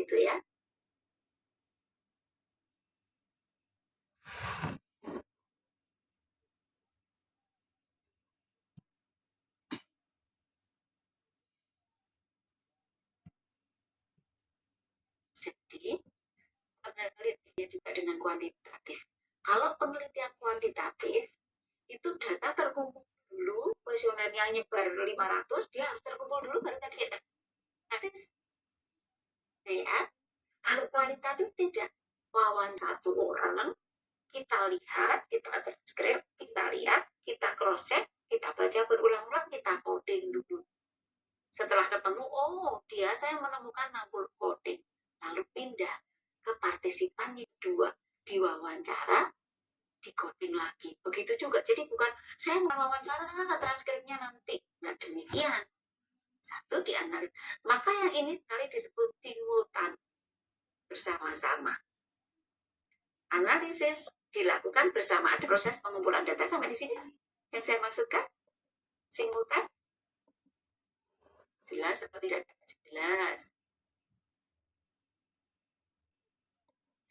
gitu ya. Jadi penelitiannya juga dengan kuantitatif. Kalau penelitian kuantitatif itu data terkumpul dulu, kuesionernya nyebar 500, dia harus terkumpul dulu baru tadi ada. Ya, kalau kualitatif tidak, wawancara satu orang, kita lihat, kita transkrip, kita lihat, kita cross check, kita baca berulang-ulang, kita coding dulu. Setelah ketemu, oh dia saya menemukan 60 coding, lalu pindah ke partisipan yang kedua, diwawancara, di coding lagi. Begitu juga, jadi bukan saya mewawancara transkripnya nanti, nggak demikian. Satu dianalisis. Maka yang ini sekali disebut simultan, bersama-sama. Analisis dilakukan bersama, ada proses pengumpulan data sampai di sini yang saya maksudkan. Simultan. Jelas atau tidak? Jelas.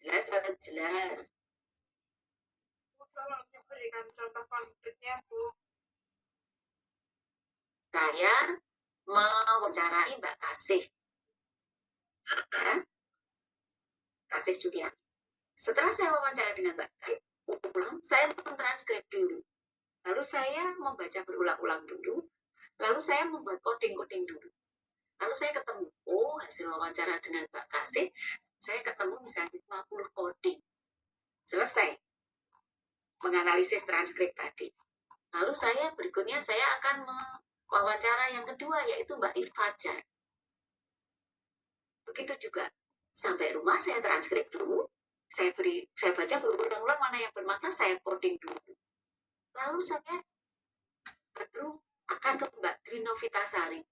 Jelas atau jelas? Tolong berikan contoh konkretnya, Bu. Saya mewawancarai Mbak Kasih. Kasih Julian. Setelah saya wawancara dengan Mbak Kasih, saya mentranskrip dulu. Lalu saya membaca berulang-ulang dulu. Lalu saya membuat coding-coding dulu. Lalu saya ketemu, oh hasil wawancara dengan Mbak Kasih, saya ketemu misalnya 50 coding. Selesai menganalisis transkrip tadi. Lalu saya berikutnya saya akan mewawancara yang kedua, yaitu Mbak Irfajar. Begitu juga, sampai rumah saya transkrip dulu, saya baca berulang-ulang mana yang bermakna, saya coding dulu. Lalu saya baru akan ke Mbak Trinovita-Sari.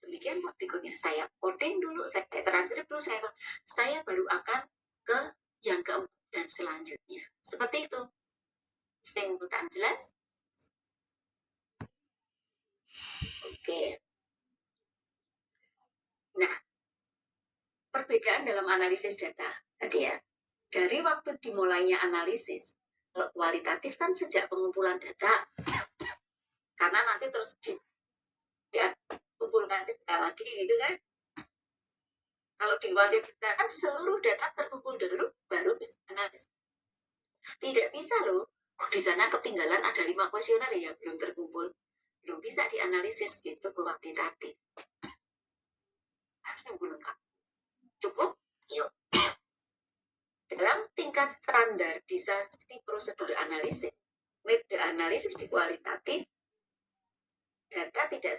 Demikian berikutnya saya coding dulu, saya transkrip dulu, saya baru akan ke yang keempat dan selanjutnya. Seperti itu. Simultan, jelas? Oke. Nah, perbedaan dalam analisis data tadi ya. Dari waktu dimulainya analisis, kalau kualitatif kan sejak pengumpulan data, karena nanti terus dikumpulkan data lagi gitu kan. Kalau di kualitatif kan seluruh data terkumpul dulu, baru bisa analisis. Tidak bisa loh, di sana ketinggalan ada 5 kuesioner yang belum terkumpul, belum bisa dianalisis gitu kuantitatif. Harus nunggu lengkap. Cukup? Yuk. Dalam tingkat standarisasi prosedur analisis, metode analisis di kualitatif, data tidak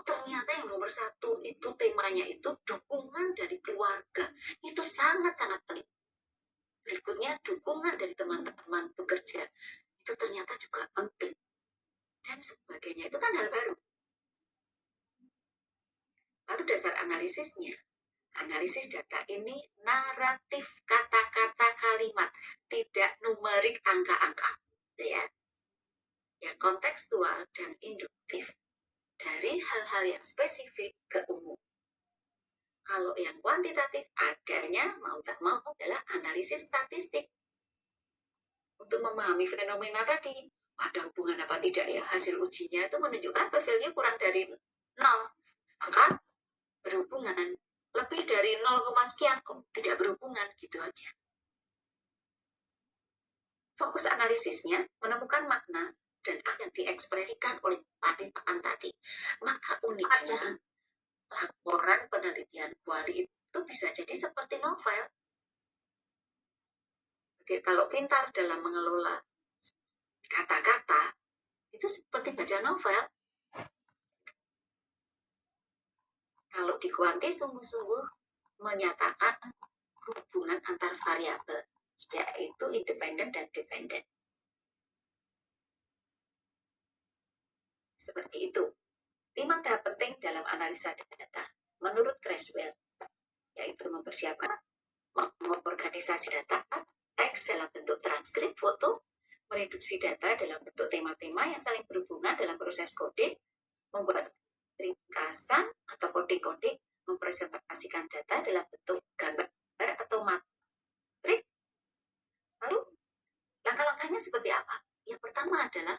ternyata yang nomor 1 itu temanya itu dukungan dari keluarga. Itu sangat-sangat penting. Berikutnya dukungan dari teman-teman bekerja. Itu ternyata juga penting. Dan sebagainya. Itu kan hal baru. Lalu dasar analisisnya. Analisis data ini naratif kata-kata kalimat. Tidak numerik angka-angka. Ya. Ya kontekstual dan induktif. Dari hal-hal yang spesifik ke umum. Kalau yang kuantitatif adanya mau tak mau adalah analisis statistik. Untuk memahami fenomena tadi, ada hubungan apa tidak ya, hasil ujinya itu menunjukkan p-value kurang dari 0. Maka berhubungan lebih dari 0, sekian kok, tidak berhubungan, gitu aja. Fokus analisisnya menemukan makna dan yang diekspresikan oleh papan tadi. Maka uniknya, laporan penelitian kuali itu bisa jadi seperti novel. Oke, kalau pintar dalam mengelola kata-kata, itu seperti baca novel. Kalau di kuanti sungguh-sungguh menyatakan hubungan antar variabel, yaitu independen dan dependen. Seperti itu. 5 tahap penting dalam analisa data, menurut Creswell, yaitu mempersiapkan, mengorganisasi data, teks dalam bentuk transkrip, foto, mereduksi data dalam bentuk tema-tema yang saling berhubungan dalam proses coding, membuat ringkasan atau coding-coding, mempresentasikan data dalam bentuk gambar atau matrik. Lalu, langkah-langkahnya seperti apa? Yang pertama adalah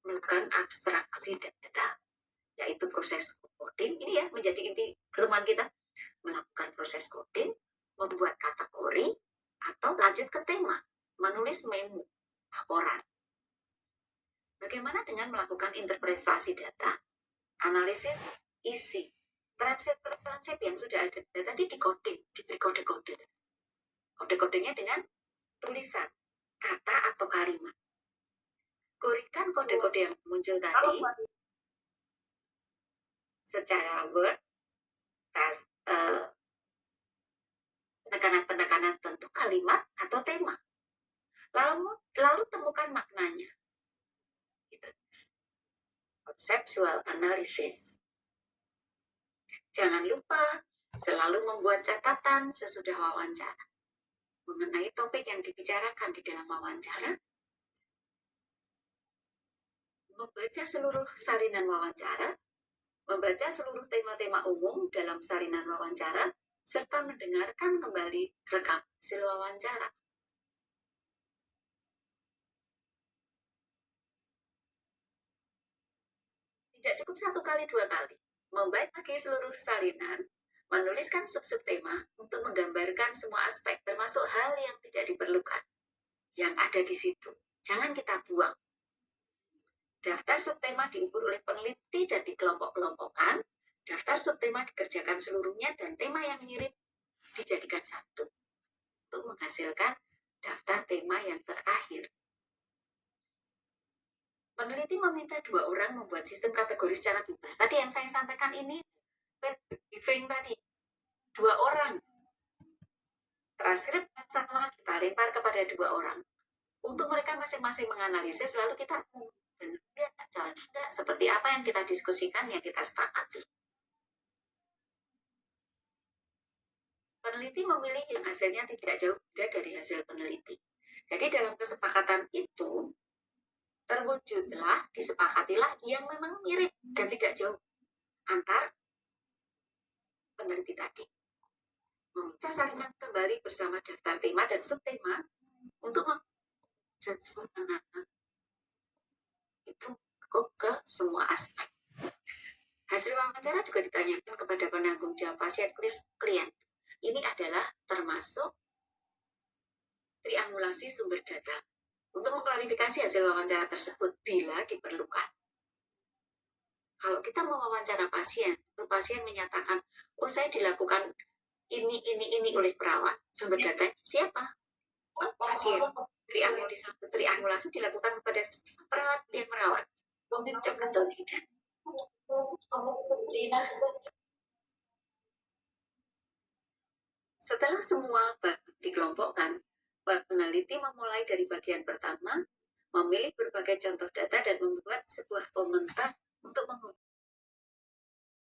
melakukan abstraksi data, yaitu proses coding. Ini ya menjadi inti pertemuan kita. Melakukan proses coding, membuat kategori, atau lanjut ke tema, menulis memo, laporan. Bagaimana dengan melakukan interpretasi data, analisis isi, prinsip-prinsip yang sudah ada tadi di-coding, diberi kode-kode. Kode-kodenya dengan tulisan, kata atau kalimat. Kategorikan kode-kode yang muncul tadi secara word, penekanan-penekanan tentu kalimat atau tema. Lalu temukan maknanya. Conceptual analysis. Jangan lupa selalu membuat catatan sesudah wawancara mengenai topik yang dibicarakan di dalam wawancara. Membaca seluruh salinan wawancara, membaca seluruh tema-tema umum dalam salinan wawancara, serta mendengarkan kembali rekam hasil wawancara. Tidak cukup 1 kali 2 kali. Membaca lagi seluruh salinan, menuliskan sub-sub tema untuk menggambarkan semua aspek, termasuk hal yang tidak diperlukan, yang ada di situ. Jangan kita buang. Daftar subtema diukur oleh peneliti dan dikelompok-kelompokkan. Daftar subtema dikerjakan seluruhnya dan tema yang mirip dijadikan satu untuk menghasilkan daftar tema yang terakhir. Peneliti meminta 2 orang membuat sistem kategori secara bebas. Tadi yang saya sampaikan ini, briefing tadi, 2 orang. Transkrip sama kita lempar kepada 2 orang. Untuk mereka masing-masing menganalisis, lalu kita benar, seperti apa yang kita diskusikan, yang kita sepakati. Peneliti memilih yang hasilnya tidak jauh beda dari hasil peneliti. Jadi dalam kesepakatan itu, terwujudlah, disepakatilah yang memang mirip dan tidak jauh antar peneliti tadi. Membaca salinan kembali bersama daftar tema dan subtema untuk itu ke semua aspek. Hasil wawancara juga ditanyakan kepada penanggung jawab pasien klien. Ini adalah termasuk triangulasi sumber data untuk mengklarifikasi hasil wawancara tersebut bila diperlukan. Kalau kita mau wawancara pasien, pasien menyatakan, oh saya dilakukan ini oleh perawat. Sumber data siapa? Pasien. Triangulasi dilakukan pada perawat yang merawat. Cocok atau tidak? Setelah semua dikelompokkan, peneliti memulai dari bagian pertama, memilih berbagai contoh data dan membuat sebuah komentar untuk